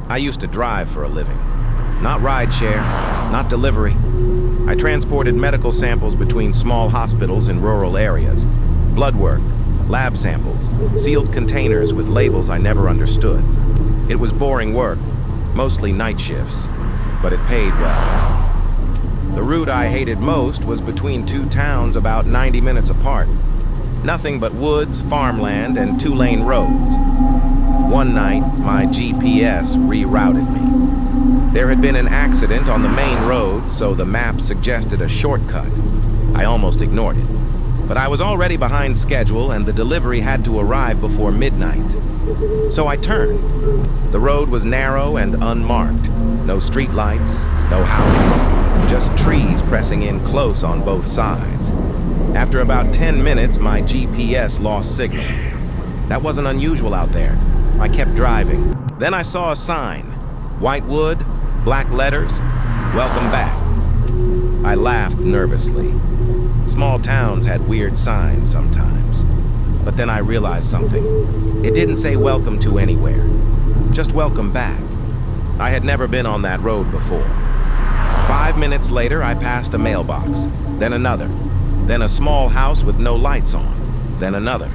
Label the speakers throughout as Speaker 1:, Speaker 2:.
Speaker 1: I used to drive for a living. Not rideshare, not delivery. I transported medical samples between small hospitals in rural areas. Blood work, lab samples, sealed containers with labels I never understood. It was boring work, mostly night shifts, but it paid well. The route I hated most was between two towns about 90 minutes apart. Nothing but woods, farmland, and two-lane roads. One night, my GPS rerouted me. There had been an accident on the main road, so the map suggested a shortcut. I almost ignored it. But I was already behind schedule, and the delivery had to arrive before midnight. So I turned. The road was narrow and unmarked. No streetlights, no houses, just trees pressing in close on both sides. After about 10 minutes, my GPS lost signal. That wasn't unusual out there. I kept driving. Then I saw a sign. White wood, black letters, welcome back. I laughed nervously. Small towns had weird signs sometimes. But then I realized something. It didn't say welcome to anywhere, just welcome back. I had never been on that road before. 5 minutes later, I passed a mailbox, then another, then a small house with no lights on, then another.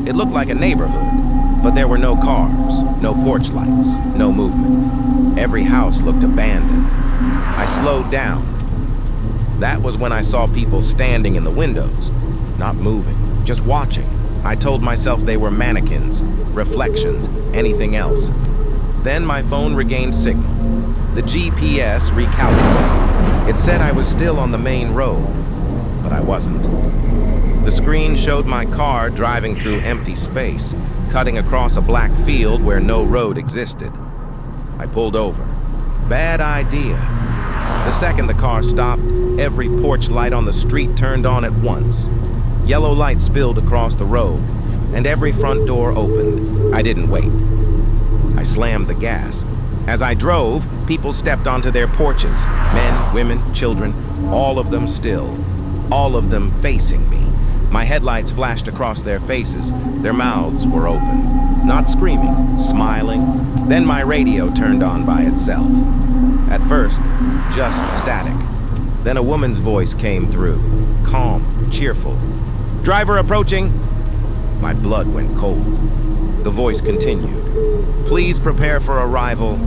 Speaker 1: It looked like a neighborhood, but there were no cars, no porch lights, no movement. Every house looked abandoned. I slowed down. That was when I saw people standing in the windows, not moving, just watching. I told myself they were mannequins, reflections, anything else. Then my phone regained signal. The GPS recalculated. It said I was still on the main road, but I wasn't. The screen showed my car driving through empty space, cutting across a black field where no road existed. I pulled over. Bad idea. The second the car stopped, every porch light on the street turned on at once. Yellow light spilled across the road, and every front door opened. I didn't wait. I slammed the gas. As I drove, people stepped onto their porches. Men, women, children, all of them still. All of them facing me. My headlights flashed across their faces. Their mouths were open. Not screaming, smiling. Then my radio turned on by itself. At first, just static. Then a woman's voice came through. Calm, cheerful. "Driver approaching." My blood went cold. The voice continued. "Please prepare for arrival."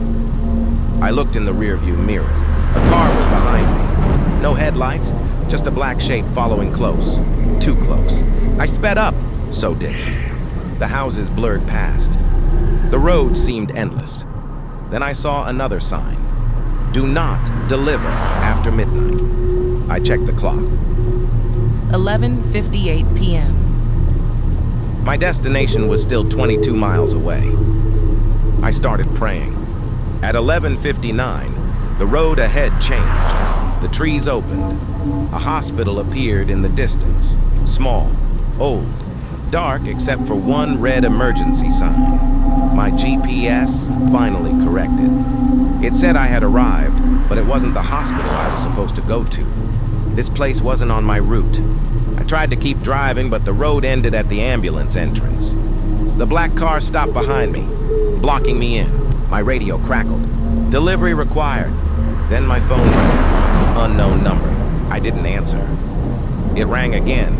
Speaker 1: I looked in the rearview mirror. A car was behind me. No headlights, just a black shape following close. Too close. I sped up. So did it. The houses blurred past. The road seemed endless. Then I saw another sign. Do not deliver after midnight. I checked the clock.
Speaker 2: 11:58 p.m.
Speaker 1: My destination was still 22 miles away. I started praying. At 11:59, the road ahead changed. The trees opened. A hospital appeared in the distance. Small, old, dark except for one red emergency sign. My GPS finally corrected. It said I had arrived, but it wasn't the hospital I was supposed to go to. This place wasn't on my route. I tried to keep driving, but the road ended at the ambulance entrance. The black car stopped behind me, blocking me in. My radio crackled. "Delivery required." Then my phone rang. Unknown number. I didn't answer. It rang again,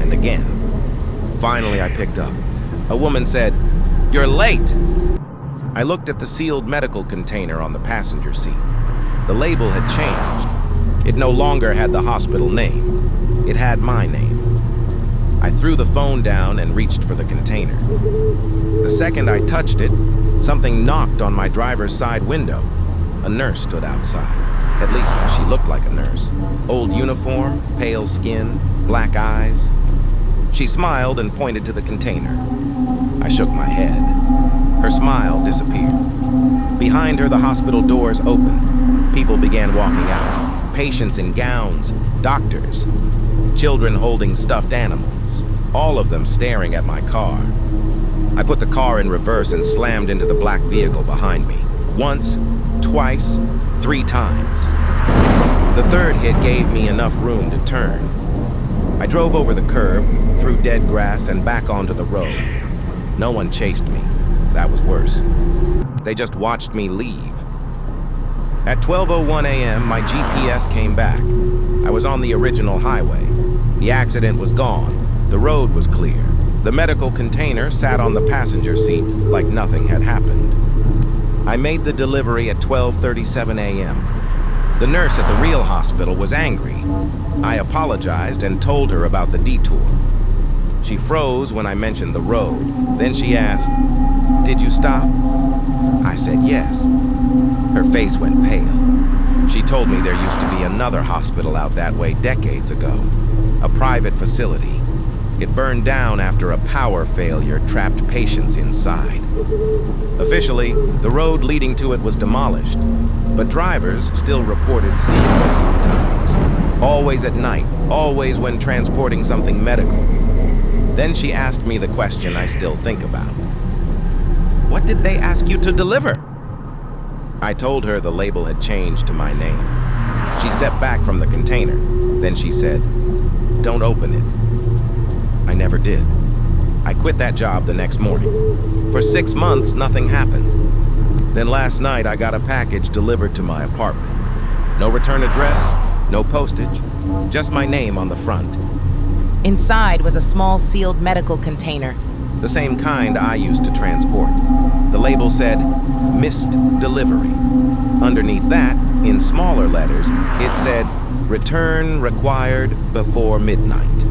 Speaker 1: and again. Finally, I picked up. A woman said, "You're late." I looked at the sealed medical container on the passenger seat. The label had changed. It no longer had the hospital name. It had my name. I threw the phone down and reached for the container. The second I touched it, something knocked on my driver's side window. A nurse stood outside. At least she looked like a nurse. Old uniform, pale skin, black eyes. She smiled and pointed to the container. I shook my head. Her smile disappeared. Behind her, the hospital doors opened. People began walking out. Patients in gowns, doctors, children holding stuffed animals, all of them staring at my car. I put the car in reverse and slammed into the black vehicle behind me. Once, twice, 3 times. The third hit gave me enough room to turn. I drove over the curb, through dead grass, and back onto the road. No one chased me. That was worse. They just watched me leave. At 12:01 a.m., my GPS came back. I was on the original highway. The accident was gone. The road was clear. The medical container sat on the passenger seat like nothing had happened. I made the delivery at 12:37 a.m. The nurse at the real hospital was angry. I apologized and told her about the detour. She froze when I mentioned the road. Then she asked, "Did you stop?" I said yes. Her face went pale. She told me there used to be another hospital out that way decades ago, a private facility. It burned down after a power failure trapped patients inside. Officially, the road leading to it was demolished, but drivers still reported seeing it sometimes. Always at night, always when transporting something medical. Then she asked me the question I still think about. "What did they ask you to deliver?" I told her the label had changed to my name. She stepped back from the container. Then she said, "Don't open it." I never did. I quit that job the next morning. For 6 months, nothing happened. Then last night, I got a package delivered to my apartment. No return address, no postage, just my name on the front.
Speaker 2: Inside was a small sealed medical container.
Speaker 1: The same kind I used to transport. The label said, "Missed delivery." Underneath that, in smaller letters, it said, "Return required before midnight."